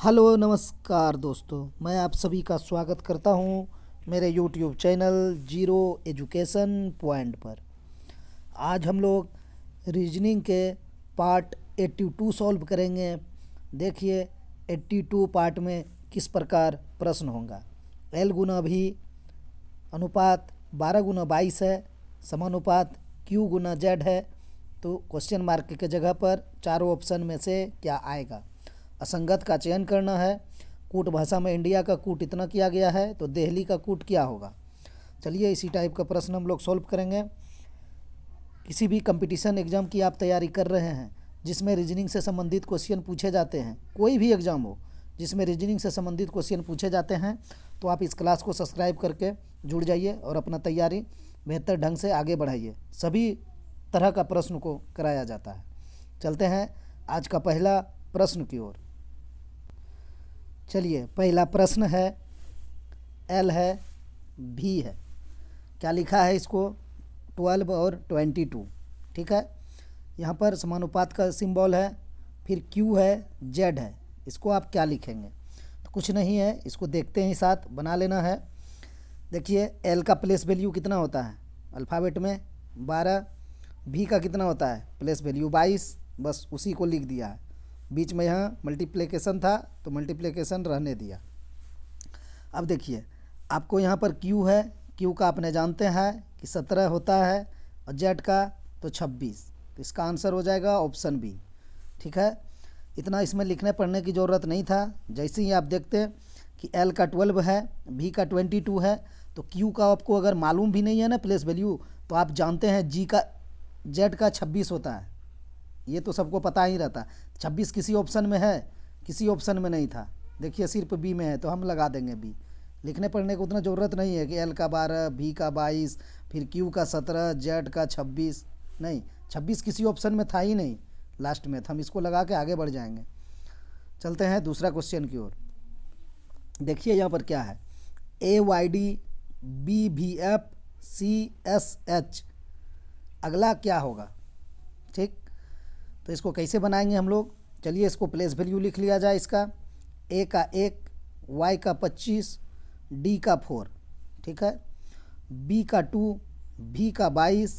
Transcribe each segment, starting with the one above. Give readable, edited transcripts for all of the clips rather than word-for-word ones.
Hello नमस्कार दोस्तों, मैं आप सभी का स्वागत करता हूं मेरे YouTube channel zero education point पर। आज हम लोग रीजनिंग के पार्ट 82 सॉल्व करेंगे। देखिए 82 पार्ट में किस प्रकार प्रश्न होगा। एल गुना भी अनुपात 12 गुना 22 है, समानुपात क्यू गुना जेड है। तो क्वेश्चन मार्क के जगह पर चारों ऑप्शन में से क्या आएगा। असंगत का चयन करना है। कूट भाषा में इंडिया का कूट इतना किया गया है, तो दिल्ली का कूट क्या होगा। चलिए इसी टाइप का प्रश्न हम लोग सॉल्व करेंगे। किसी भी कंपटीशन एग्ज़ाम की आप तैयारी कर रहे हैं जिसमें रीजनिंग से संबंधित क्वेश्चन पूछे जाते हैं, कोई भी एग्ज़ाम हो जिसमें रीजनिंग से संबंधित क्वेश्चन पूछे जाते हैं, तो आप इस क्लास को सब्सक्राइब करके जुड़ जाइए और अपना तैयारी बेहतर ढंग से आगे बढ़ाइए। सभी तरह का प्रश्न को कराया जाता है। चलते हैं आज का पहला प्रश्न की ओर। चलिए पहला प्रश्न है, एल है, भी है, क्या लिखा है इसको 12 और 22। ठीक है, यहाँ पर समानुपात का सिंबल है, फिर क्यू है, जेड है। इसको आप क्या लिखेंगे? तो कुछ नहीं है, इसको देखते हैं, साथ बना लेना है। देखिए एल का प्लेस वैल्यू कितना होता है अल्फ़ाबेट में 12, भी का कितना होता है प्लेस वैल्यू 22, बस उसी को लिख दिया है। बीच में यहाँ मल्टीप्लिकेशन था तो मल्टीप्लिकेशन रहने दिया। अब देखिए आपको यहाँ पर क्यू है, क्यू का आपने जानते हैं कि 17 होता है, और जेड का तो 26। तो इसका आंसर हो जाएगा ऑप्शन बी। ठीक है, इतना इसमें लिखने पढ़ने की ज़रूरत नहीं था। जैसे ही आप देखते हैं कि एल का 12 है, भी का 22 है, तो क्यू का आपको अगर मालूम भी नहीं है ना प्लेस वैल्यू, तो आप जानते हैं जेड का 26 होता है। ये तो सबको पता ही रहता। 26 किसी ऑप्शन में है, किसी ऑप्शन में नहीं था। देखिए सिर्फ बी में है, तो हम लगा देंगे बी। लिखने पढ़ने को उतना ज़रूरत नहीं है कि एल का 12, भी का 22, फिर क्यू का 17, जेड का 26। नहीं, 26 किसी ऑप्शन में था ही नहीं लास्ट में, तो हम इसको लगा के आगे बढ़ जाएंगे। चलते हैं दूसरा क्वेश्चन की ओर। देखिए यहाँ पर क्या है, ए वाई डी बी भी एफ सी एस एच, अगला क्या होगा। ठीक, तो इसको कैसे बनाएंगे हम लोग। चलिए इसको प्लेस वैल्यू लिख लिया जाए। इसका ए का 1, वाई का 25, डी का 4। ठीक है, बी का 2, भी का 22,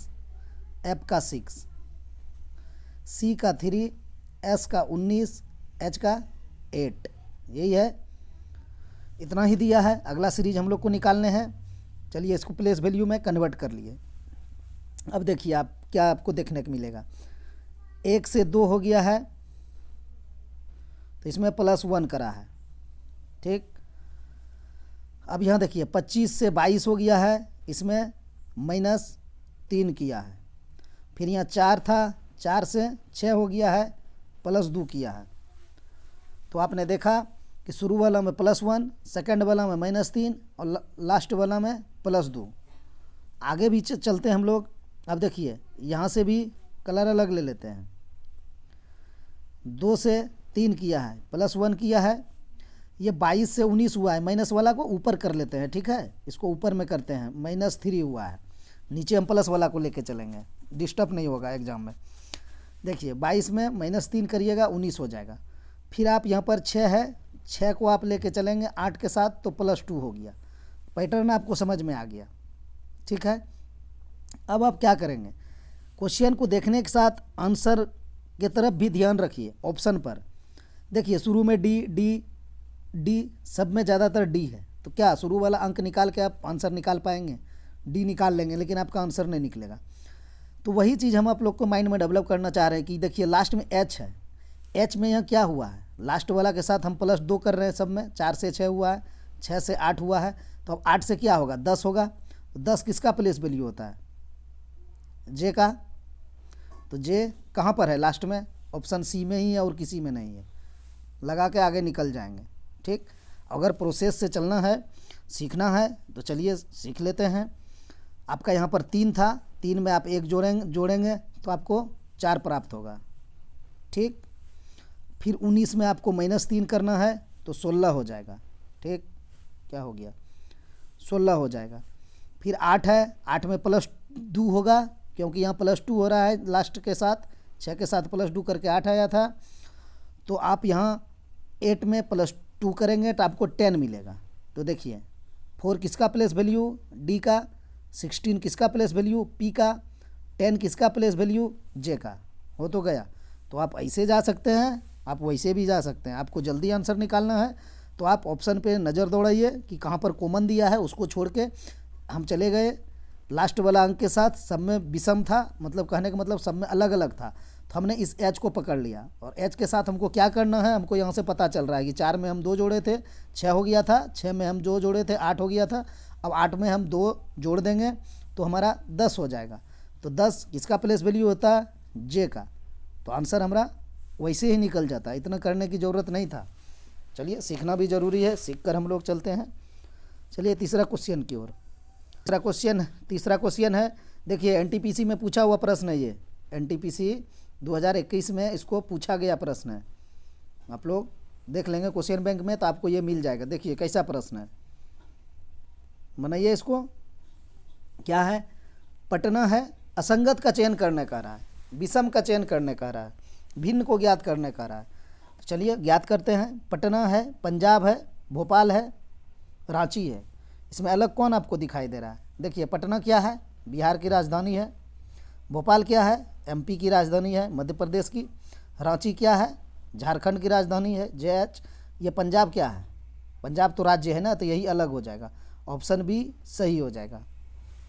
एफ का 6, सी का 3, एस का 19, एच का 8। यही है, इतना ही दिया है। अगला सीरीज हम लोग को निकालने हैं। चलिए इसको प्लेस वैल्यू में कन्वर्ट कर लिए। अब देखिए आप क्या आपको देखने को मिलेगा। 1 से 2 हो गया है, तो इसमें +1 करा है। ठीक, अब यहाँ देखिए 25 से 22 हो गया है, इसमें -3 किया है। फिर यहाँ 4 था, 4 से 6 हो गया है, +2 किया है। तो आपने देखा कि शुरू वाला में +1, सेकंड वाला में -3 और लास्ट वाला में +2। आगे भी चलते हैं हम लोग। अब देखिए यहाँ से भी कलर अलग ले लेते हैं। 2 से 3 किया है, +1 किया है। ये 22 से 19 हुआ है, माइनस वाला को ऊपर कर लेते हैं। ठीक है, इसको ऊपर में करते हैं, -3 हुआ है। नीचे हम प्लस वाला को लेके चलेंगे, डिस्टर्ब नहीं होगा एग्जाम में। देखिए 22 में -3 करिएगा, 19 हो जाएगा। फिर आप यहाँ पर 6 है, 6 को आप लेके चलेंगे 8 के साथ, तो +2 हो गया। पैटर्न आपको समझ में आ गया। ठीक है, अब आप क्या करेंगे, क्वेश्चन को देखने के साथ आंसर की तरफ भी ध्यान रखिए। ऑप्शन पर देखिए शुरू में डी डी डी, सब में ज़्यादातर डी है, तो क्या शुरू वाला अंक निकाल के आप आंसर निकाल पाएंगे। डी निकाल लेंगे लेकिन आपका आंसर नहीं निकलेगा। तो वही चीज़ हम आप लोग को माइंड में डेवलप करना चाह रहे हैं कि देखिए लास्ट में एच है, एच में यहाँ क्या हुआ है, लास्ट वाला के साथ हम +2 कर रहे हैं। सब में 4 से 6 हुआ है, 6 से 8 हुआ है, तो अब 8 से क्या होगा 10 होगा। तो 10 किसका प्लेस वैल्यू होता है, जे का। तो जे कहाँ पर है लास्ट में, ऑप्शन सी में ही है और किसी में नहीं है। लगा के आगे निकल जाएंगे। ठीक, अगर प्रोसेस से चलना है, सीखना है, तो चलिए सीख लेते हैं। आपका यहाँ पर 3 था, 3 में आप 1 जोड़ेंगे तो आपको 4 प्राप्त होगा। ठीक, फिर 19 में आपको -3 करना है तो 16 हो जाएगा। ठीक, क्या हो गया 16 हो जाएगा। फिर 8 है, 8 में +2 होगा, क्योंकि यहाँ +2 हो रहा है लास्ट के साथ, 6 के साथ +2 करके 8 आया था। तो आप यहाँ 8 में +2 करेंगे तो आपको 10 मिलेगा। तो देखिए 4 किसका प्लेस वैल्यू, डी का, 16 किसका प्लेस वैल्यू, पी का, 10 किसका प्लेस वैल्यू, जे का। हो तो गया। तो आप ऐसे जा सकते हैं, आप वैसे भी जा सकते हैं। आपको जल्दी आंसर निकालना है तो आप ऑप्शन पे नज़र दौड़ाइए कि कहाँ पर कॉमन दिया है, उसको छोड़ के हम चले गए लास्ट वाला अंक के साथ। सब में विषम था, मतलब कहने का मतलब सब में अलग अलग था, तो हमने इस एच को पकड़ लिया। और एच के साथ हमको क्या करना है, हमको यहाँ से पता चल रहा है कि 4 में हम 2 जोड़े थे 6 हो गया था, 6 में हम 2 जोड़े थे 8 हो गया था। अब 8 में हम 2 जोड़ देंगे तो हमारा 10 हो जाएगा। तो 10 किसका प्लेस वैल्यू होता है, जे का। तो आंसर हमारा वैसे ही निकल जाता है, इतना करने की ज़रूरत नहीं था। चलिए सीखना भी ज़रूरी है, सीख कर हम लोग चलते हैं। चलिए तीसरा क्वेश्चन की ओर। तीसरा क्वेश्चन है, देखिए एनटीपीसी में पूछा हुआ प्रश्न है ये। एनटीपीसी 2021 में इसको पूछा गया प्रश्न है। आप लोग देख लेंगे क्वेश्चन बैंक में तो आपको ये मिल जाएगा। देखिए कैसा प्रश्न है, बनाइए इसको। क्या है, पटना है, असंगत का चयन करने का रहा है, विषम का चयन करने का रहा है, भिन्न को ज्ञात करने का रहा है। तो चलिए ज्ञात करते हैं। पटना है, पंजाब है, भोपाल है, रांची है। इसमें अलग कौन आपको दिखाई दे रहा है? देखिए पटना क्या है, बिहार की राजधानी है। भोपाल क्या है, एमपी की राजधानी है, मध्य प्रदेश की। रांची क्या है, झारखंड की राजधानी है, जेएच। ये पंजाब क्या है, पंजाब तो राज्य है ना, तो यही अलग हो जाएगा। ऑप्शन बी सही हो जाएगा,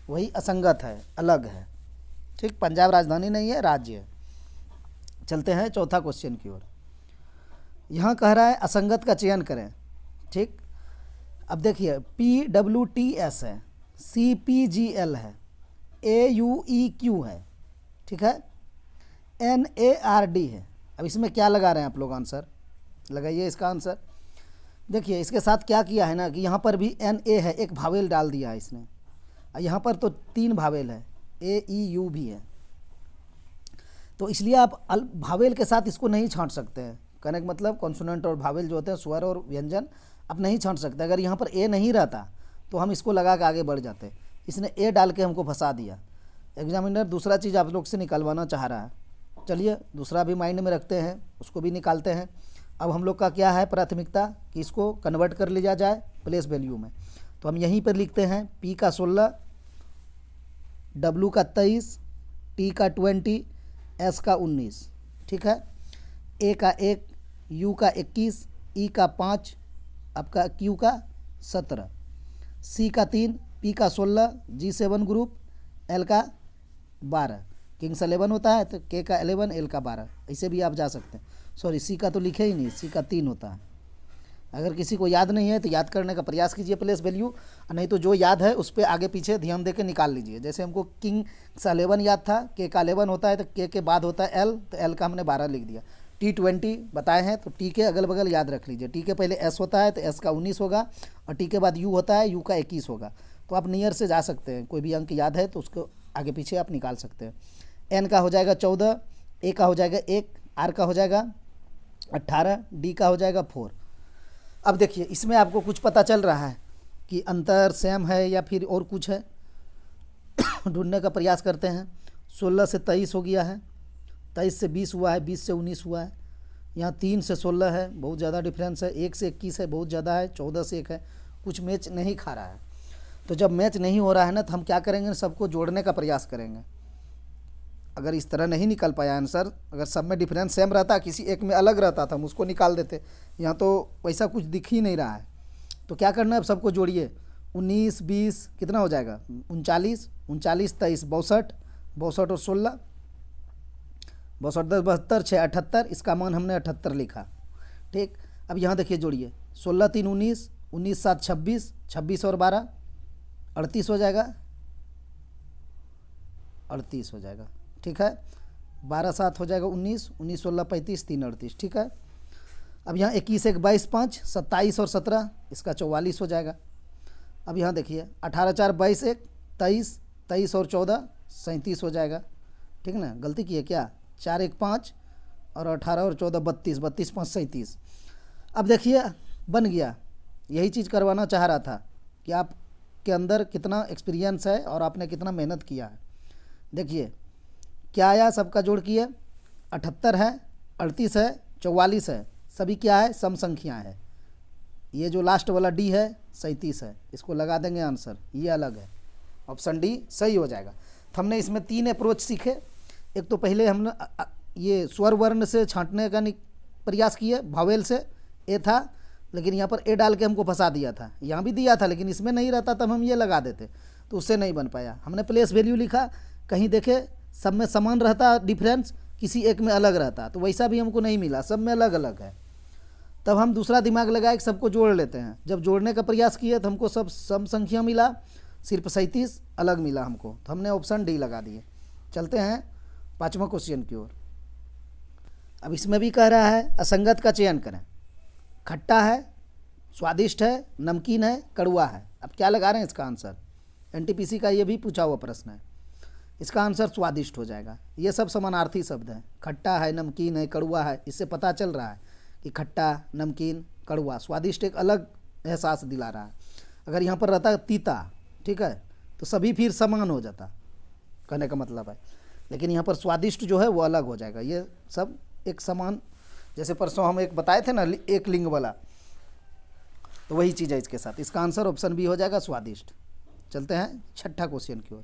वही असंगत है, अलग है। ठीक, पंजाब राजधानी नहीं है, राज्य है। चलते हैं चौथा क्वेश्चन की ओर। यहाँ कह रहा है असंगत का चयन करें। ठीक, अब देखिए PWTS है, CPGL है, AUEQ है, ठीक है, NARD है। अब इसमें क्या लगा रहे हैं आप लोग, आंसर लगाइए इसका आंसर। देखिए इसके साथ क्या किया है ना कि यहाँ पर भी NA है, एक भावेल डाल दिया है इसने। यहाँ पर तो 3 भावेल है, AEU भी है। तो इसलिए आप भावेल के साथ इसको नहीं छांट सकते हैं। कहने का मतलब कॉन्सोनेंट और भावेल जो होते हैं, स्वर और व्यंजन, आप नहीं छांट सकते। अगर यहाँ पर ए नहीं रहता तो हम इसको लगा के आगे बढ़ जाते। इसने ए डाल के हमको फंसा दिया। एग्जामिनर दूसरा चीज़ आप लोग से निकलवाना चाह रहा है। चलिए दूसरा भी माइंड में रखते हैं, उसको भी निकालते हैं। अब हम लोग का क्या है प्राथमिकता कि इसको कन्वर्ट कर लिया जाए प्लेस वैल्यू में। तो हम यहीं पर लिखते हैं P का 16, W का 23, T का 20, S का 19, ठीक है। A का 1, U का 21, E का 5, आपका Q का 17, C का 3, P का 16, G7 ग्रुप, L का 12। किंग्स 11 होता है तो K का 11, L का 12, ऐसे भी आप जा सकते हैं। सॉरी C का तो लिखे ही नहीं, C का 3 होता है। अगर किसी को याद नहीं है तो याद करने का प्रयास कीजिए प्लेस वैल्यू, नहीं तो जो याद है उस पर आगे पीछे ध्यान दे के निकाल लीजिए। जैसे हमको किंग्स 11 याद था, K का 11 होता है तो K के बाद होता है L, तो L का हमने 12 लिख दिया। T20 बताए हैं तो T के अगल बगल याद रख लीजिए। T के पहले S होता है तो S का 19 होगा, और T के बाद U होता है, U का 21 होगा। तो आप नियर से जा सकते हैं, कोई भी अंक याद है तो उसको आगे पीछे आप निकाल सकते हैं। N का हो जाएगा 14, A का हो जाएगा 1, R का हो जाएगा 18, D का हो जाएगा 4। अब देखिए इसमें आपको कुछ पता चल रहा है कि अंतर सेम है या फिर और कुछ है, ढूंढने का प्रयास करते हैं। 16 से 23 हो गया है, 23 से 20 हुआ है, 20 से 19 हुआ है। यहाँ 3 से 16 है, बहुत ज़्यादा डिफरेंस है। 1 से 21 है, बहुत ज़्यादा है। 14 से 1 है, कुछ मैच नहीं खा रहा है। तो जब मैच नहीं हो रहा है ना, तो हम क्या करेंगे, सबको जोड़ने का प्रयास करेंगे। अगर इस तरह नहीं निकल पाया आंसर, अगर सब में डिफरेंस सेम रहता, किसी एक में अलग रहता था, हम उसको निकाल देते। यहाँ तो वैसा कुछ दिख ही नहीं रहा है। तो क्या करना है, अब सबको जोड़िए। 19, 20 कितना हो जाएगा, 39, 39, 23, 62, 62 और 16, 62, 10, 72, 6, 78। इसका मान हमने 78 लिखा। ठीक, अब यहाँ देखिए जोड़िए। 16, 3, 19, 19, 7, 26, 26 और 12, 38 हो जाएगा, 38 हो जाएगा। ठीक है, 12, 7 हो जाएगा 19, 19, 16, 35, 3, 38। ठीक है, अब यहाँ 21, 1, 22, 5, 27 और 17, इसका 44 हो जाएगा। अब यहाँ देखिए 18, 4, 22, 1, 23, 23 और 14, 37 हो जाएगा। ठीक है ना, गलती की है क्या, 4, 1, 5 और 18 और 14, 32, 32, 5, 37। अब देखिए बन गया। यही चीज़ करवाना चाह रहा था कि आपके अंदर कितना एक्सपीरियंस है और आपने कितना मेहनत किया है। देखिए क्या आया, सबका जोड़ किए। 78 है, 38 है, 44 है, सभी क्या है, सम संख्याएं है। ये जो लास्ट वाला डी है 37 है, इसको लगा देंगे आंसर, ये अलग है, ऑप्शन डी सही हो जाएगा। तो हमने इसमें 3 अप्रोच सीखे। एक तो पहले हमने ये स्वर वर्ण से छांटने का प्रयास किए, भावेल से ए था, लेकिन यहाँ पर ए डाल के हमको फंसा दिया था। यहाँ भी दिया था लेकिन इसमें नहीं रहता, तब हम ये लगा देते, तो उससे नहीं बन पाया। हमने प्लेस वैल्यू लिखा, कहीं देखे सब में समान रहता डिफरेंस, किसी एक में अलग रहता, तो वैसा भी हमको नहीं मिला, सब में अलग अलग है। तब हम दूसरा दिमाग लगाए कि सबको जोड़ लेते हैं। जब जोड़ने का प्रयास किए तो हमको सब सम संख्या मिला, सिर्फ 37 अलग मिला हमको, तो हमने ऑप्शन डी लगा दिए। चलते हैं 5वां क्वेश्चन की ओर। अब इसमें भी कह रहा है असंगत का चयन करें। खट्टा है, स्वादिष्ट है, नमकीन है, कड़वा है। अब क्या लगा रहे हैं इसका आंसर? एनटीपीसी का ये भी पूछा हुआ प्रश्न है। इसका आंसर स्वादिष्ट हो जाएगा। ये सब समानार्थी शब्द हैं, खट्टा है, नमकीन है, कड़वा है। इससे पता चल रहा है कि खट्टा, नमकीन, कड़वा, स्वादिष्ट एक अलग एहसास दिला रहा है। अगर यहाँ पर रहता तीता, ठीक है, तो सभी फिर समान हो जाता, कहने का मतलब है। लेकिन यहाँ पर स्वादिष्ट जो है वो अलग हो जाएगा। ये सब एक समान, जैसे परसों हम एक बताए थे ना एक लिंग वाला, तो वही चीज़ है इसके साथ। इसका आंसर ऑप्शन बी हो जाएगा, स्वादिष्ट। चलते हैं 6ठा क्वेश्चन की ओर।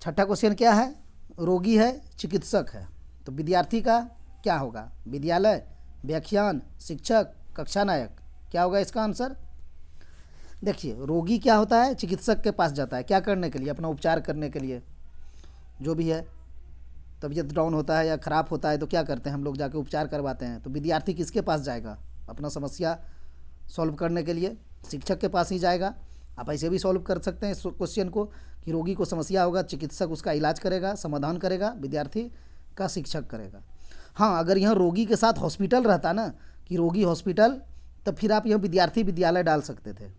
6ठा क्वेश्चन क्या है? रोगी है, चिकित्सक है, तो विद्यार्थी का क्या होगा? विद्यालय, व्याख्यान, शिक्षक, कक्षा नायक। क्या होगा इसका आंसर? देखिए, रोगी क्या होता है? चिकित्सक के पास जाता है, क्या करने के लिए? अपना उपचार करने के लिए। जो भी है, तबीयत डाउन होता है या ख़राब होता है तो क्या करते हैं हम लोग? जाके उपचार करवाते हैं। तो विद्यार्थी किसके पास जाएगा? अपना समस्या सॉल्व करने के लिए शिक्षक के पास ही जाएगा। आप ऐसे भी सॉल्व कर सकते हैं इस क्वेश्चन को कि रोगी को समस्या होगा, चिकित्सक उसका इलाज करेगा, समाधान करेगा, विद्यार्थी का शिक्षक करेगा। हाँ, अगर यहाँ रोगी के साथ हॉस्पिटल रहता ना, कि रोगी हॉस्पिटल, तब फिर आप यहाँ विद्यार्थी विद्यालय डाल सकते थे।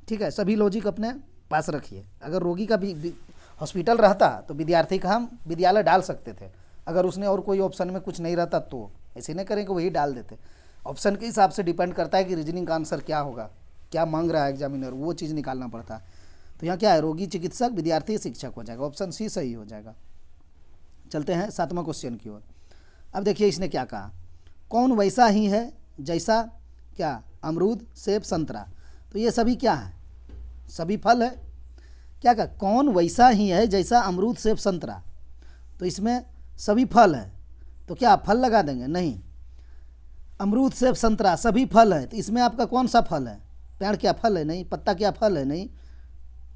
ठीक है, सभी लॉजिक अपने पास रखिए। अगर रोगी का भी हॉस्पिटल रहता तो विद्यार्थी का हम विद्यालय डाल सकते थे। अगर उसने और कोई ऑप्शन में कुछ नहीं रहता तो ऐसे नहीं करें कि वही डाल देते। ऑप्शन के हिसाब से डिपेंड करता है कि रीजनिंग का आंसर क्या होगा, क्या मांग रहा है एग्जामिनर, वो चीज़ निकालना पड़ता है। तो यहाँ क्या है? रोगी, चिकित्सक, विद्यार्थी, शिक्षक हो जाएगा। ऑप्शन सी सही हो जाएगा। चलते हैं 7वां क्वेश्चन की ओर। अब देखिए इसने क्या कहा, कौन वैसा ही है जैसा क्या? अमरूद, सेब, संतरा। तो ये सभी क्या है? सभी फल है। क्या कहा? कौन वैसा ही है जैसा अमरूद, सेब, संतरा। तो इसमें सभी फल है, तो क्या आप फल लगा देंगे? नहीं। अमरूद, सेब, संतरा सभी फल है, तो इसमें आपका कौन सा फल है? पेड़ क्या फल है? नहीं। पत्ता क्या फल है? नहीं।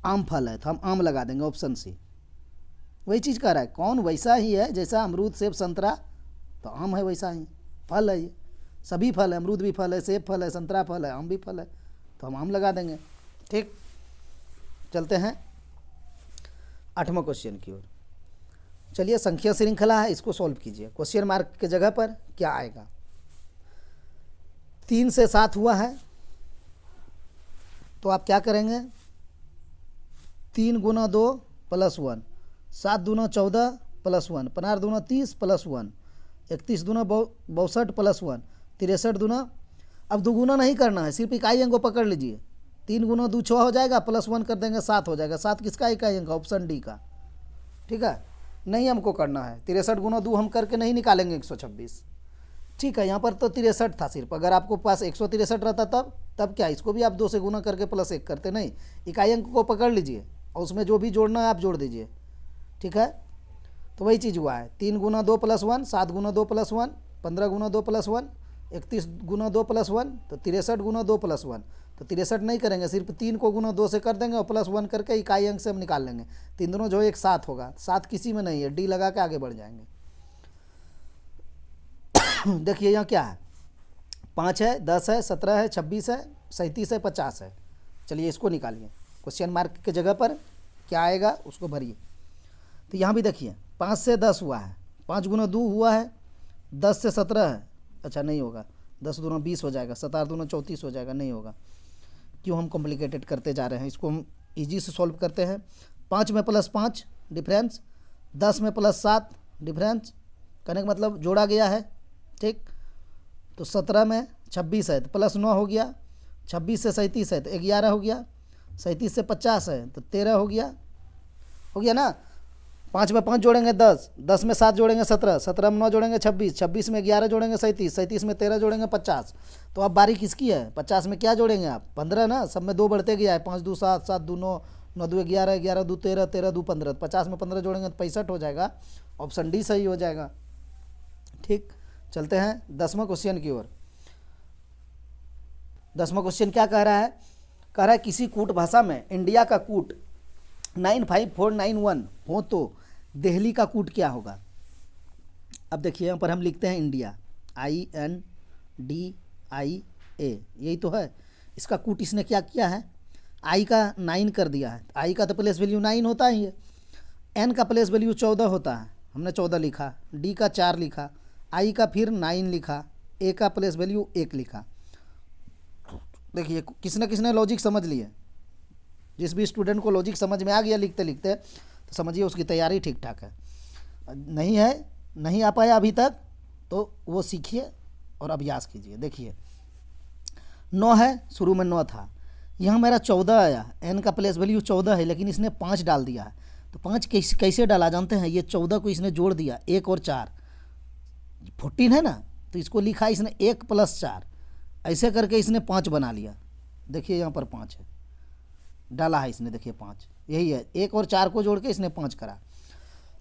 आम फल है, तो हम आम लगा देंगे, ऑप्शन सी। वही चीज़ कह रहा है, कौन वैसा ही है जैसा अमरूद, सेब, संतरा, तो आम है वैसा ही, फल है ये, सभी फल है। अमरूद भी फल है, सेब फल है, संतरा फल है, आम भी फल है, तो हम आम लगा देंगे। ठीक, चलते हैं 8वां क्वेश्चन की ओर। चलिए, संख्या श्रृंखला है, इसको सॉल्व कीजिए। क्वेश्चन मार्क के जगह पर क्या आएगा? 3 से 7 हुआ है, तो आप क्या करेंगे? 3 गुना 2 + 1, 7 दूना 14 + 1, 15 दूना 30 + 1, 31 दूना 62 + 1, 63 दूना। अब दुगुना नहीं करना है, सिर्फ इकाई अंक को पकड़ लीजिए। 3 गुना 2 6 हो जाएगा, +1 कर देंगे 7 हो जाएगा। 7 किसका इकाई अंक? ऑप्शन डी का। ठीक है, नहीं हमको करना है। 63 गुना 2 हम करके नहीं निकालेंगे 126। ठीक है, यहाँ पर तो 63 था सिर्फ। अगर आपको पास 163 रहता तब क्या, इसको भी आप 2 से गुना करके +1 करते। नहीं, इकाई अंक को पकड़ लीजिए और उसमें जो भी जोड़ना है आप जोड़ दीजिए। ठीक है, तो वही चीज़ हुआ है। 3 गुना 2 + 1, 7 गुना 2 + 1, 15 गुना 2 + 1, 31 गुना 2 + 1, तो 63 गुना 2 + 1। तो 63 नहीं करेंगे, सिर्फ 3 को गुना 2 से कर देंगे और +1 करके इकाई अंक से हम निकाल लेंगे। 3 दोनों जो 1 7 होगा, 7 किसी में नहीं है, डी लगा के आगे बढ़ जाएंगे। देखिए यहाँ क्या है, 5 है, 10 है, 17 है, 26 है, 37 है, 50 है। चलिए इसको निकालिए। क्वेश्चन मार्क के जगह पर क्या आएगा उसको भरिए। तो यहाँ भी देखिए 5 से 10 हुआ है, 5 गुना 2 हुआ है, 10 से 17 है, अच्छा नहीं होगा, 10 दूना 20 हो जाएगा, 17 दूना 34 हो जाएगा, नहीं होगा। क्यों हम कॉम्प्लिकेटेड करते जा रहे हैं? इसको हम ईजी से सॉल्व करते हैं। 5 में +5 डिफरेंस, 10 में +7 डिफरेंस, कहने का मतलब जोड़ा गया है। ठीक, तो 17 में 26 है तो +9 हो गया, 26 से 37 है तो 11 हो गया, 37 से 50 है तो 13 हो गया ना। 5 में 5 जोड़ेंगे 10, 10 में 7 जोड़ेंगे 17, 17 में 9 जोड़ेंगे 26, 26 में 11 जोड़ेंगे 37, 37 में 13 जोड़ेंगे 50। तो अब बारी किसकी है? 50 में क्या जोड़ेंगे आप? 15 ना, सब में 2 बढ़ते गया है, 5 2 7, 7 2 9, 9 2 11, 11 2 13, 13 2 15। 50 में 15 जोड़ेंगे तो 65 हो जाएगा। ऑप्शन डी सही हो जाएगा। ठीक, चलते हैं 10वां क्वेश्चन की ओर। 10वां क्वेश्चन क्या कह रहा है? कह रहा है किसी कूट भाषा में इंडिया का कूट 95491 हो तो दिल्ली का कूट क्या होगा? अब देखिए यहाँ पर हम लिखते हैं इंडिया, INDIA, यही तो है। इसका कूट इसने क्या किया है? आई का 9 कर दिया है। आई का तो प्लेस वैल्यू 9 होता ही है। एन का प्लेस वैल्यू 14 होता है, हमने 14 लिखा। डी का 4 लिखा, आई का फिर 9 लिखा, ए का प्लेस वैल्यू 1 लिखा। देखिए किसने किसने लॉजिक समझ लिया। जिस भी स्टूडेंट को लॉजिक समझ में आ गया लिखते लिखते, तो समझिए उसकी तैयारी ठीक ठाक है। नहीं है, नहीं आ पाया अभी तक, तो वो सीखिए और अभ्यास कीजिए। देखिए 9 है, शुरू में 9 था, यहाँ मेरा 14 आया। एन का प्लेस वैल्यू 14 है, लेकिन इसने 5 डाल दिया है। तो 5 कैसे डाला जानते हैं? ये 14 को इसने जोड़ दिया, 1 और 4, 14 है ना, तो इसको लिखा इसने 1 + 4, ऐसे करके इसने 5 बना लिया। देखिए यहाँ पर 5 है, डाला है इसने, देखिए 5 यही है। 1 और 4 को जोड़ के इसने 5 करा।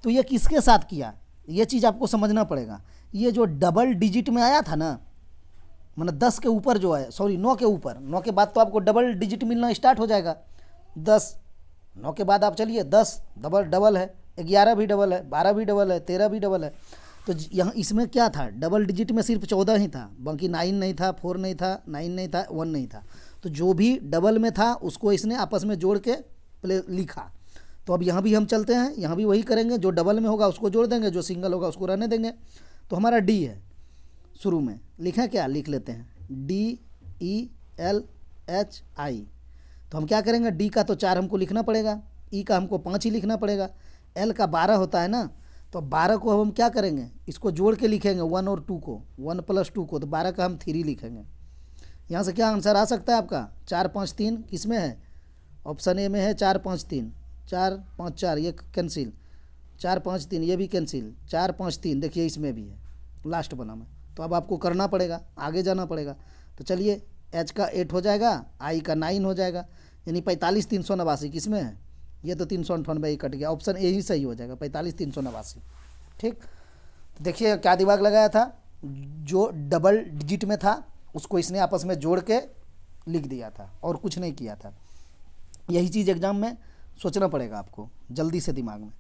तो ये किसके साथ किया, ये चीज़ आपको समझना पड़ेगा। ये जो डबल डिजिट में आया था ना, मतलब 10 के ऊपर जो है, सॉरी 9 के ऊपर, 9 के बाद तो आपको डबल डिजिट मिलना स्टार्ट हो जाएगा। 10, 9 के बाद आप चलिए 10 डबल है, 11 भी डबल है, 12 भी डबल है, 13 भी डबल है। तो यहाँ इसमें क्या था? डबल डिजिट में सिर्फ 14 ही था, बाकी 9 नहीं था, 4 नहीं था, 9 नहीं था, 1 नहीं था। तो जो भी डबल में था उसको इसने आपस में जोड़ के लिखा। तो अब यहाँ भी हम चलते हैं, यहाँ भी वही करेंगे। जो डबल में होगा उसको जोड़ देंगे, जो सिंगल होगा उसको रहने देंगे। तो हमारा डी है, शुरू में लिखें क्या? लिख लेते हैं DELHI। तो हम क्या करेंगे? डी का तो 4 हमको लिखना पड़ेगा, ई का हमको 5 ही लिखना पड़ेगा, एल का 12 होता है ना, तो 12 को हम क्या करेंगे? इसको जोड़ के लिखेंगे 1 और 2 को, 1 + 2 को, तो 12 का हम 3 लिखेंगे। यहाँ से क्या आंसर आ सकता है आपका? 4 5 3 किस में है? ऑप्शन ए में है 4 5 3, 4 5 4 ये कैंसिल, 4 5 3 ये भी कैंसिल, 4 5 3 देखिए इसमें भी है लास्ट बना में। तो अब आपको करना पड़ेगा, आगे जाना पड़ेगा। तो चलिए एच का 8 हो जाएगा, आई का 9 हो जाएगा, यानी 45 389 किस में है? ये तो 398 कट गया, ऑप्शन ए ही सही हो जाएगा, 45 389। ठीक, तो देखिए क्या दिमाग लगाया था? जो डबल डिजिट में था उसको इसने आपस में जोड़ के लिख दिया था और कुछ नहीं किया था। यही चीज़ एग्जाम में सोचना पड़ेगा आपको जल्दी से दिमाग में।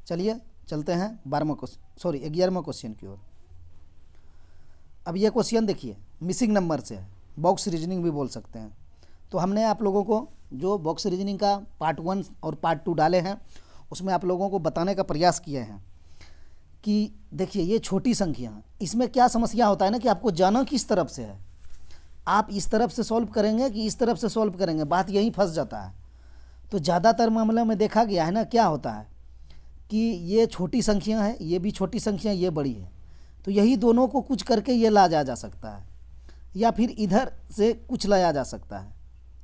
चलिए चलते हैं 11वां क्वेश्चन की ओर। अब ये क्वेश्चन देखिए मिसिंग नंबर से है, बॉक्स रीजनिंग भी बोल सकते हैं। तो हमने आप लोगों को जो बॉक्स रीजनिंग का पार्ट 1 और पार्ट 2 डाले हैं, उसमें आप लोगों को बताने का प्रयास किए हैं कि देखिए ये छोटी संख्या, इसमें क्या समस्या होता है ना कि आपको जाना किस तरफ से है। आप इस तरफ से सॉल्व करेंगे कि इस तरफ से सॉल्व करेंगे, बात यहीं फंस जाता है। तो ज़्यादातर मामले में देखा गया है ना, क्या होता है कि ये छोटी संख्या है, ये भी छोटी संख्या, ये बड़ी है, तो यही दोनों को कुछ करके ये ला जा सकता है, या फिर इधर से कुछ लाया जा सकता है।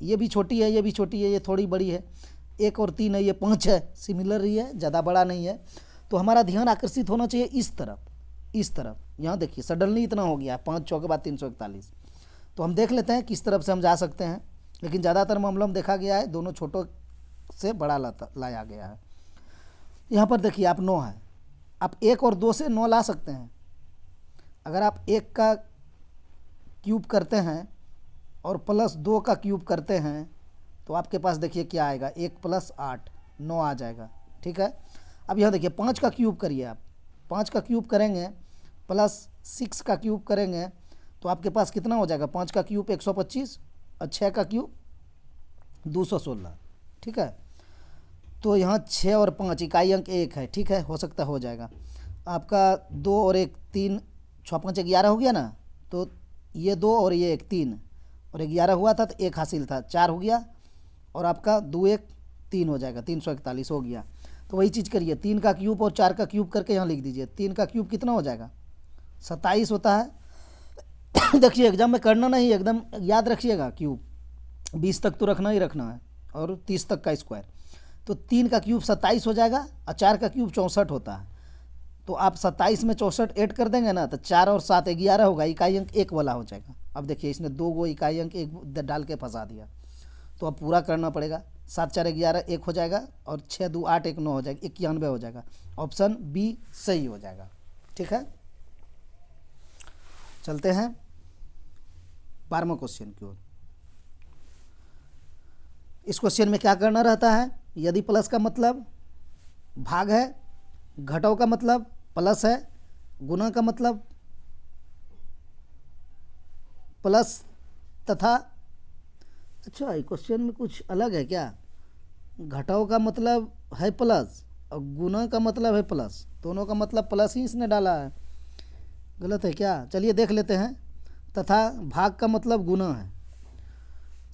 ये भी छोटी है, ये भी छोटी है, ये थोड़ी बड़ी है, 1 और 3 है, ये 5 है, सिमिलर ही है, ज़्यादा बड़ा नहीं है। तो हमारा ध्यान आकर्षित होना चाहिए इस तरफ, इस तरफ। यहाँ देखिए सडनली इतना हो गया, 5 6 के बाद 341। तो हम देख लेते हैं किस तरफ से हम जा सकते हैं, लेकिन ज़्यादातर मामलों में देखा गया है दोनों छोटों से बड़ा लाया गया है। यहाँ पर देखिए आप 9 है, आप 1 और 2 से 9 ला सकते हैं। अगर आप 1 का क्यूब करते हैं और +2 का क्यूब करते हैं तो आपके पास देखिए क्या आएगा, 1 + 8 9 आ जाएगा। ठीक है, अब यहाँ देखिए 5 का क्यूब करिए आप, 5 का क्यूब करेंगे +6 का क्यूब करेंगे तो आपके पास कितना हो जाएगा? 5 का क्यूब 125 और 6 का क्यूब 216। ठीक है, तो यहाँ 6 और 5 इकाई अंक 1 है। ठीक है, हो सकता हो जाएगा आपका 2 और 1 3, 6 5 11 हो गया ना, तो ये 2 और ये 1 3 और 11 हुआ था तो 1 हासिल था, 4 हो गया, और आपका 2 1 3 हो जाएगा, 341 हो गया। तो वही चीज़ करिए, 3 का क्यूब और 4 का क्यूब करके यहाँ लिख दीजिए। 3 का क्यूब कितना हो जाएगा? 27 होता है। देखिए एग्जाम में करना नहीं, एकदम याद रखिएगा, क्यूब 20 तक तो रखना ही रखना है और 30 तक का स्क्वायर। तो 3 का क्यूब 27 हो जाएगा और 4 का क्यूब 64 होता है। तो आप 27 में 64 ऐड कर देंगे ना, तो 4 और 7 11 होगा, इकाई अंक 1 वाला हो जाएगा। अब देखिए इसने 2 गो इकाई अंक 1 डाल के फंसा दिया, तो अब पूरा करना पड़ेगा। 7 4 11 1 हो जाएगा और 6 2 8 1 9 हो जाएगा, 91 हो जाएगा। ऑप्शन बी सही हो जाएगा। ठीक है, चलते हैं 12वें क्वेश्चन की ओर। इस क्वेश्चन में क्या करना रहता है, यदि प्लस का मतलब भाग है, घटाव का मतलब प्लस है, गुणा का मतलब प्लस तथा, अच्छा ये क्वेश्चन में कुछ अलग है क्या, घटाव का मतलब है प्लस और गुणा का मतलब है प्लस, दोनों का मतलब प्लस ही इसने डाला है, गलत है क्या? चलिए देख लेते हैं। तथा भाग का मतलब गुना है,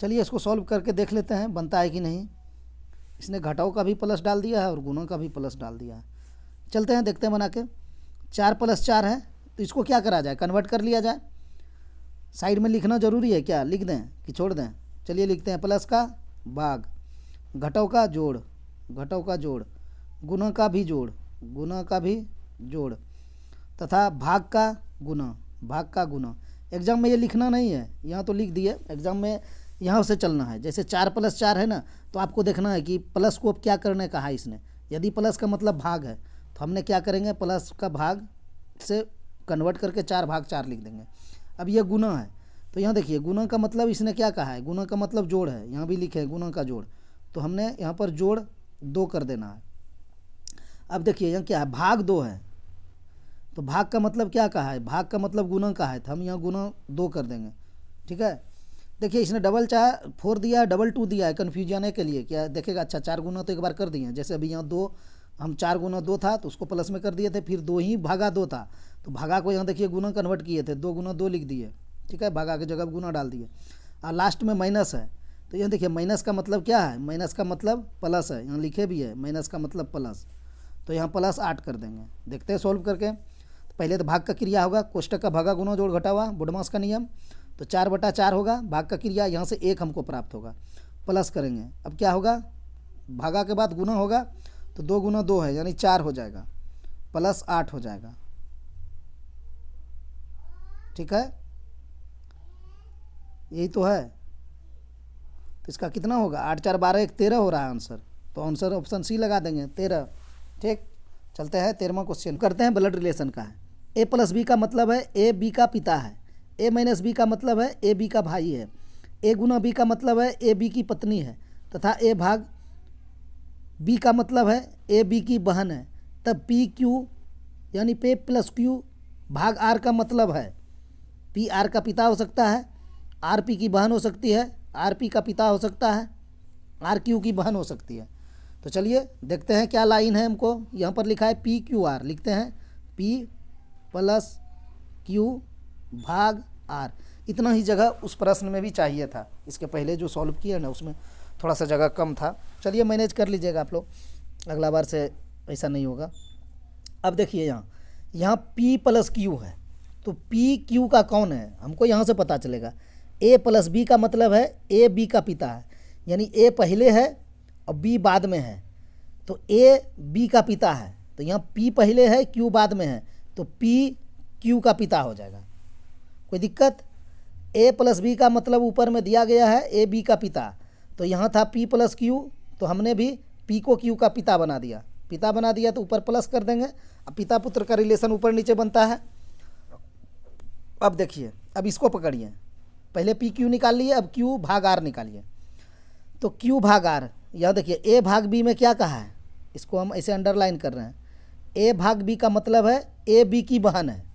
चलिए इसको सॉल्व करके देख लेते हैं बनता है कि नहीं। इसने घटाव का भी प्लस डाल दिया है और गुना का भी प्लस डाल दिया है। चलते हैं देखते हैं बना के। 4 + 4 है, तो इसको क्या करा जाए, कन्वर्ट कर लिया जाए। साइड में लिखना ज़रूरी है क्या, लिख दें कि छोड़ दें? चलिए लिखते हैं, प्लस का भाग, घटाव का जोड़, घटाव का जोड़, गुना का भी जोड़, गुना का भी जोड़, तथा भाग का गुना, भाग का गुना। एग्जाम में ये लिखना नहीं है, यहाँ तो लिख दिए, एग्जाम में यहाँ से चलना है। जैसे 4 + 4 है ना, तो आपको देखना है कि प्लस को अब क्या करने कहा है इसने। यदि प्लस का मतलब भाग है तो हमने क्या करेंगे, प्लस का भाग से कन्वर्ट करके 4/4 लिख देंगे। अब ये गुना है, तो यहाँ देखिए गुना का मतलब इसने क्या कहा है, गुना का मतलब जोड़ है, यहाँ भी लिखे है गुना का जोड़, तो हमने यहाँ पर जोड़ 2 कर देना है। अब देखिए यहाँ क्या है, भाग 2 है, तो भाग का मतलब क्या कहा है, भाग का मतलब गुना का है, तो हम यहाँ गुना 2 कर देंगे। ठीक है, देखिए इसने डबल 4 दिया है, डबल 2 दिया है, कन्फ्यूज आने के लिए क्या देखेगा। अच्छा 4 गुना तो एक बार कर दिए हैं, जैसे अभी यहाँ 2, हम 4 गुना 2 था तो उसको प्लस में कर दिए थे, फिर 2 ही भागा 2 था तो भागा को यहाँ देखिए गुना कन्वर्ट किए थे, 2 गुना 2 लिख दिए। ठीक है, भागा की जगह गुना डाल दिए। और लास्ट में माइनस है, तो यहाँ देखिए माइनस का मतलब क्या है, माइनस का मतलब प्लस है, यहाँ लिखे भी है माइनस का मतलब प्लस, तो यहाँ +8 कर देंगे। देखते हैं सॉल्व करके। तो पहले तो भाग का क्रिया होगा, कोष्टक का भागा गुना जोड़ घटा हुआ, बुडमास का नियम, तो 4/4 होगा, भाग का क्रिया, यहाँ से 1 हमको प्राप्त होगा, प्लस करेंगे। अब क्या होगा, भागा के बाद गुना होगा, तो 2 गुना 2 है यानी 4 हो जाएगा, +8 हो जाएगा। ठीक है, यही तो है। तो इसका कितना होगा, 8 4 12 1 13 हो रहा है आंसर, तो आंसर ऑप्शन सी लगा देंगे 13। ठीक, चलते हैं 13वां क्वेश्चन करते हैं, ब्लड रिलेशन का है। A + B का मतलब है A B का पिता है, A - B का मतलब है A B का भाई है, A × B का मतलब है A B की पत्नी है, तथा A भाग B का मतलब है A B की बहन है। तब PQ यानी P + Q भाग R का मतलब है P R का पिता हो सकता है, R P की बहन हो सकती है, R P का पिता हो सकता है, R Q की बहन हो सकती है। तो चलिए देखते हैं क्या लाइन है, हमको यहाँ पर लिखा है PQR, लिखते हैं P + Q भाग R। इतना ही जगह उस प्रश्न में भी चाहिए था, इसके पहले जो सॉल्व किया ना उसमें थोड़ा सा जगह कम था। चलिए मैनेज कर लीजिएगा आप लोग, अगला बार से ऐसा नहीं होगा। अब देखिए यहाँ P + Q है, तो PQ का कौन है हमको यहाँ से पता चलेगा। A + B का मतलब है A B का पिता है, यानी A पहले है और B बाद में है, तो A B का पिता है, तो यहाँ P पहले है Q बाद में है, तो P Q का पिता हो जाएगा। कोई दिक्कत? A + B का मतलब ऊपर में दिया गया है A B का पिता, तो यहाँ था P + Q, तो हमने भी P को Q का पिता बना दिया, पिता बना दिया तो ऊपर प्लस कर देंगे। अब पिता पुत्र का रिलेशन ऊपर नीचे बनता है। अब देखिए, अब इसको पकड़िए, पहले PQ निकाल लिए, अब Q भाग R निकालिए। तो Q भाग R, यह देखिए A भाग B में क्या कहा है, इसको हम ऐसे अंडरलाइन कर रहे हैं। A भाग B का मतलब है A B की बहन है,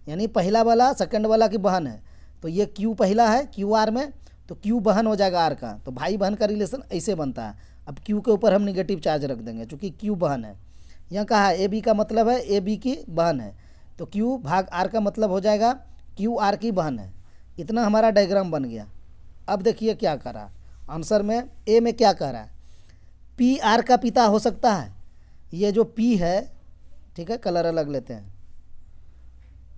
यानी पहला वाला सेकंड वाला की बहन है, तो ये Q पहला है QR में, तो Q बहन हो जाएगा R का, तो भाई बहन का रिलेशन ऐसे बनता है। अब Q के ऊपर हम निगेटिव चार्ज रख देंगे चूँकि Q बहन है। यहाँ कहा है A B का मतलब है A B की बहन है, तो Q भाग R का मतलब हो जाएगा Q R की बहन है। इतना हमारा डायग्राम बन गया। अब देखिए क्या कर रहा आंसर में, A में क्या कह रहा है, P R का पिता हो सकता है। ये जो P है, ठीक है कलर अलग लेते हैं,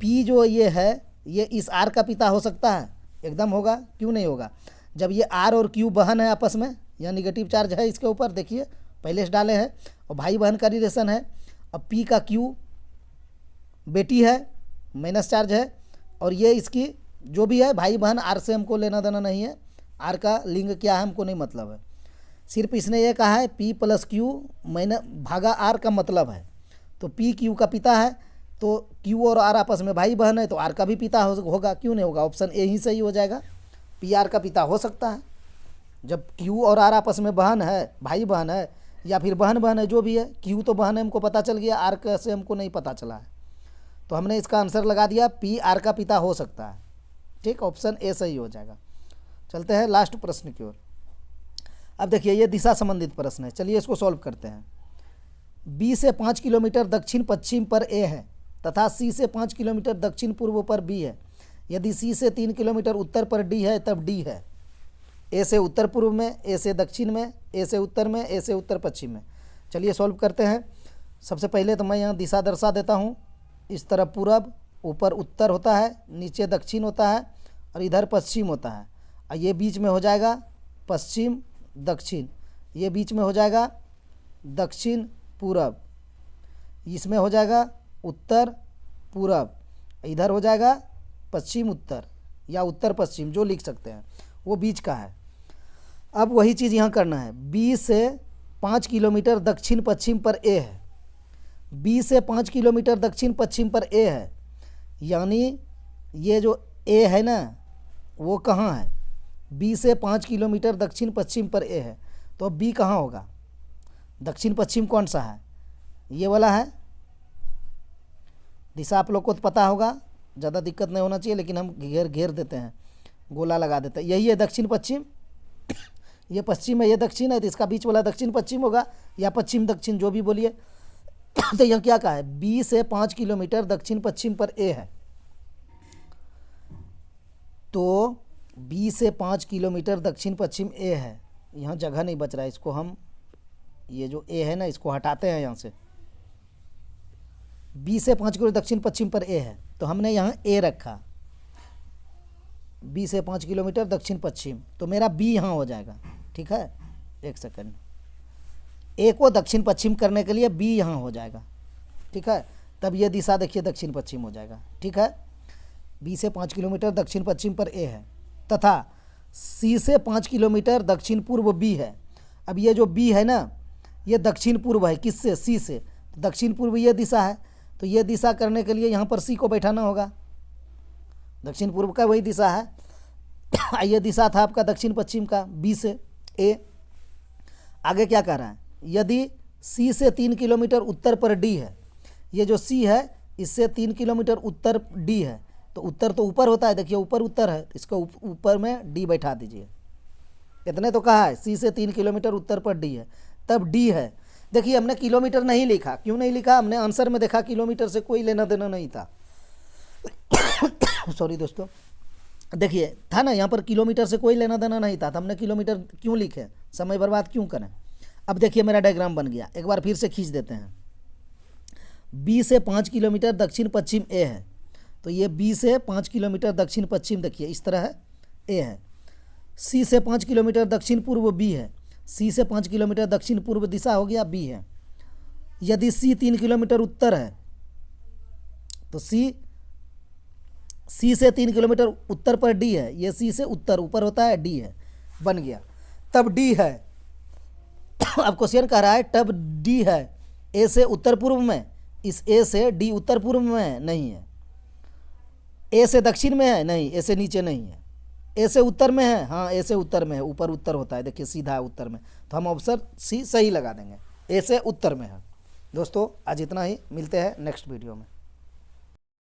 P जो ये है ये इस R का पिता हो सकता है, एकदम होगा, क्यों नहीं होगा। जब ये R और Q बहन है आपस में, यहाँ निगेटिव चार्ज है इसके ऊपर, देखिए पहले से डाले हैं, और भाई बहन का रिलेशन है। अब P का Q बेटी है, माइनस चार्ज है, और ये इसकी जो भी है भाई बहन, R से हमको लेना देना नहीं है, R का लिंग क्या है हमको नहीं मतलब है। सिर्फ इसने ये कहा है P प्लस Q माइनस भागा R का मतलब है। तो P Q का पिता है, तो Q और R आपस में भाई बहन है, तो R का भी पिता होगा, क्यों नहीं होगा, ऑप्शन ए ही सही हो जाएगा। P R का पिता हो सकता है। जब Q और R आपस में बहन है, भाई बहन है, या फिर बहन बहन है, जो भी है, Q तो बहन है हमको पता चल गया, R कैसे हमको नहीं पता चला है, तो हमने इसका आंसर लगा दिया P R का पिता हो सकता है। ठीक, ऑप्शन ए सही हो जाएगा। चलते हैं लास्ट प्रश्न की ओर। अब देखिए ये दिशा संबंधित प्रश्न है, चलिए इसको सॉल्व करते हैं। B से 5 किलोमीटर दक्षिण पश्चिम पर A है तथा C से 5 किलोमीटर दक्षिण पूर्व पर B है। यदि C से 3 किलोमीटर उत्तर पर D है तब D है। A से उत्तर पूर्व में, A से दक्षिण में, A से उत्तर में, A से उत्तर पश्चिम में। चलिए सॉल्व करते हैं। सबसे पहले तो मैं यहाँ दिशा दर्शा देता हूँ। इस तरफ पूरब, ऊपर उत्तर होता है, नीचे दक्षिण होता है, और इधर पश्चिम होता है, और ये बीच में हो जाएगा पश्चिम दक्षिण, ये बीच में हो जाएगा दक्षिण पूरब, इसमें हो जाएगा उत्तर पूरब, इधर हो जाएगा पश्चिम उत्तर या उत्तर पश्चिम, जो लिख सकते हैं, वो बीच का है। अब वही चीज़ यहाँ करना है। B से 5 किलोमीटर दक्षिण पश्चिम पर A है। B से 5 किलोमीटर दक्षिण पश्चिम पर A है, यानी ये जो A है ना, वो कहाँ है? B से 5 किलोमीटर दक्षिण पश्चिम पर A है, तो अब B कहाँ होगा? दक्षिण पश्चिम कौन सा है? ये वाला है। दिशा आप लोग को तो पता होगा, ज़्यादा दिक्कत नहीं होना चाहिए, लेकिन हम घेर देते हैं, गोला लगा देते हैं। यही है दक्षिण पश्चिम, ये पश्चिम है, ये दक्षिण है, तो इसका बीच वाला दक्षिण पश्चिम होगा, या पश्चिम दक्षिण, जो भी बोलिए। तो यह क्या कहा है? B से 5 किलोमीटर दक्षिण पश्चिम पर A है, तो B से 5 किलोमीटर दक्षिण पश्चिम A है। यहाँ जगह नहीं बच रहा है, इसको हम, ये जो A है ना, इसको हटाते हैं यहाँ से। B से 5 किलोमीटर दक्षिण पश्चिम पर A है, तो हमने यहाँ A रखा, B से 5 किलोमीटर दक्षिण पश्चिम, तो मेरा B यहाँ हो जाएगा। ठीक है, एक सेकंड, A को दक्षिण पश्चिम करने के लिए B यहाँ हो जाएगा। ठीक है, तब ये दिशा देखिए दक्षिण पश्चिम हो जाएगा। ठीक है, B से 5 किलोमीटर दक्षिण पश्चिम पर A है, तथा C से 5 किलोमीटर दक्षिण पूर्व B है। अब ये जो B है ना, ये दक्षिण पूर्व है, किससे? C से। दक्षिण पूर्व ये दिशा है, तो ये दिशा करने के लिए यहाँ पर C को बैठाना होगा। दक्षिण पूर्व का वही दिशा है। ये दिशा था आपका दक्षिण पश्चिम का, B से A। आगे क्या कह रहा है? यदि C से 3 किलोमीटर उत्तर पर D है, ये जो C है इससे 3 किलोमीटर उत्तर D है, तो उत्तर तो ऊपर होता है, देखिए ऊपर उत्तर है, इसको ऊपर में D बैठा दीजिए। इतने तो कहा है, C से 3 किलोमीटर उत्तर पर D है, तब D है। देखिए हमने किलोमीटर नहीं लिखा, क्यों नहीं लिखा? हमने आंसर में देखा किलोमीटर से कोई लेना देना नहीं था। सॉरी दोस्तों, देखिए था ना यहाँ पर किलोमीटर से कोई लेना देना नहीं था, तो हमने किलोमीटर क्यों लिखे, समय बर्बाद क्यों करें। अब देखिए मेरा डायग्राम बन गया, एक बार फिर से खींच देते हैं। B से 5 किलोमीटर दक्षिण पश्चिम A है, तो ये B से 5 किलोमीटर दक्षिण पश्चिम, देखिए इस तरह है, A है। C से 5 किलोमीटर दक्षिण पूर्व B है, C से 5 किलोमीटर दक्षिण पूर्व दिशा हो गया B है। यदि C 3 किलोमीटर उत्तर है, तो C से 3 किलोमीटर उत्तर पर D है, ये C से उत्तर ऊपर होता है, D है, बन गया, तब D है। अब क्वेश्चन कह रहा है तब D है, A से उत्तर पूर्व में, इस A से D उत्तर पूर्व में है, नहीं है। A से दक्षिण में है, नहीं, A से नीचे नहीं है। A से उत्तर में है, हाँ A से उत्तर में है, ऊपर उत्तर होता है, देखिए सीधा है उत्तर में, तो हम ऑप्शन C सही लगा देंगे, A से उत्तर में है। दोस्तों आज इतना ही, मिलते हैं नेक्स्ट वीडियो में।